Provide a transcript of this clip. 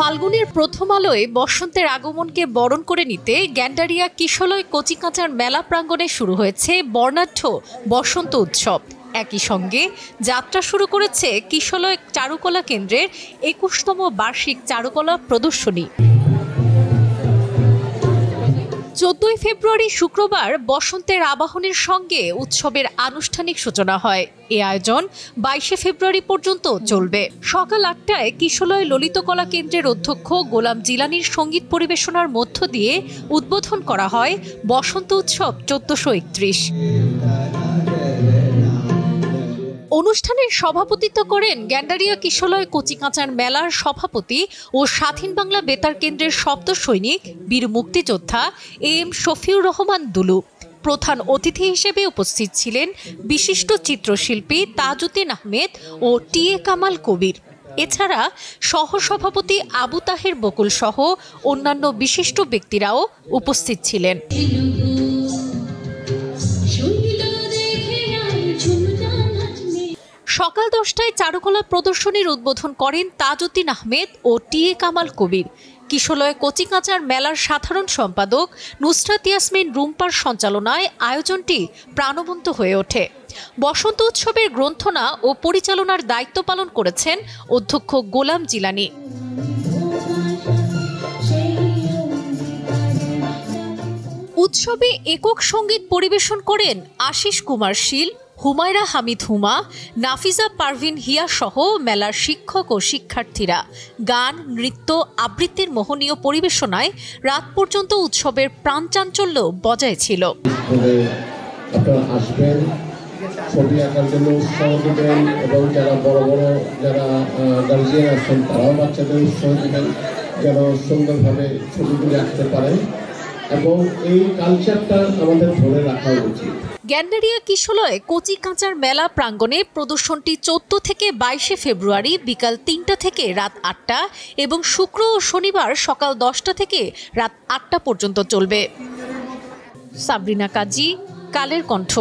ফাল্গুনের প্রথম আলোয় বসন্তের আগমনকে বরণ করে নিতে গ্যান্ডারিয়া কিশলয় কচিকাঁচার মেলা প্রাঙ্গণে শুরু হয়েছে বর্ণাঢ্য বসন্ত উৎসব। একই সঙ্গে যাত্রা শুরু করেছে কিশলয় চারুকলা কেন্দ্রের ২১তম বার্ষিক চারুকলা প্রদর্শনী। ১৪ ফেব্রুয়ারি শুক্রবার বসন্তের আবাহনের সঙ্গে উৎসবের আনুষ্ঠানিক সূচনা হয়। এ আয়োজন ২২ ফেব্রুয়ারি পর্যন্ত চলবে। সকাল ৮টায় কিশলয় ললিতকলা কেন্দ্রের অধ্যক্ষ গোলাম জিলানির সঙ্গীত পরিবেশনার মধ্য দিয়ে উদ্বোধন করা হয় বসন্ত উৎসব ১৪৩১। অনুষ্ঠানের সভাপতিত্ব করেন গ্যান্ডারিয়া কিশলয় কচিকাঁচার মেলার সভাপতি ও স্বাধীন বাংলা বেতার কেন্দ্রের শব্দ সৈনিক বীর মুক্তিযোদ্ধা এম শফিউর রহমান দুলু। প্রধান অতিথি হিসেবে উপস্থিত ছিলেন বিশিষ্ট চিত্রশিল্পী তাজউদ্দিন আহমেদ ও টি.এ. কামাল কবির। এছাড়া সহসভাপতি আবু তাহের বকুল সহ অন্যান্য বিশিষ্ট ব্যক্তিরাও উপস্থিত ছিলেন। সকাল ১০টায় চারুকলা প্রদর্শনীর উদ্বোধন করেন তাজউদ্দিন আহমেদ ও টি.এ. কামাল কবির। কিশলয় কচিকাঁচার মেলার সাধারণ সম্পাদক নুসরাত ইয়াসমিন রুম্পার সঞ্চালনায় আয়োজনটি প্রাণবন্ত হয়ে ওঠে। বসন্ত উৎসবের গ্রন্থনা ও পরিচালনার দায়িত্ব পালন করেছেন অধ্যক্ষ গোলাম জিলানি। উৎসবে একক সঙ্গীত পরিবেশন করেন আশিস কুমার শীল, হুমায়রা হামিদ হুমা, নাফিজা পারভিন হিয়া সহ মেলার শিক্ষক ও শিক্ষার্থীরা। গান, নৃত্য, আবৃত্তির মোহনীয় পরিবেশনায় রাত পর্যন্ত উৎসবের প্রাণচাঞ্চল্য বজায় ছিল। ছবি আঁকার জন্য উৎসাহ দেবেন এবং যারা বড় বড় যারা গার্জিয়ান আছেন তারাও বাচ্চাদের উৎসাহ দেবেন যেন সুন্দরভাবে ছবিগুলি আঁকতে পারে এবং এই কালচারটা আমাদের ধরে রাখা উচিত। গ্যান্ডারিয়া কিশলয় কচিকাঁচার মেলা প্রাঙ্গণে প্রদর্শনটি ১৪ থেকে ২২ ফেব্রুয়ারি বিকাল ৩টা থেকে রাত ৮টা এবং শুক্র ও শনিবার সকাল ১০টা থেকে রাত ৮টা পর্যন্ত চলবে। সাবরিনা কাজী, কালের কণ্ঠ।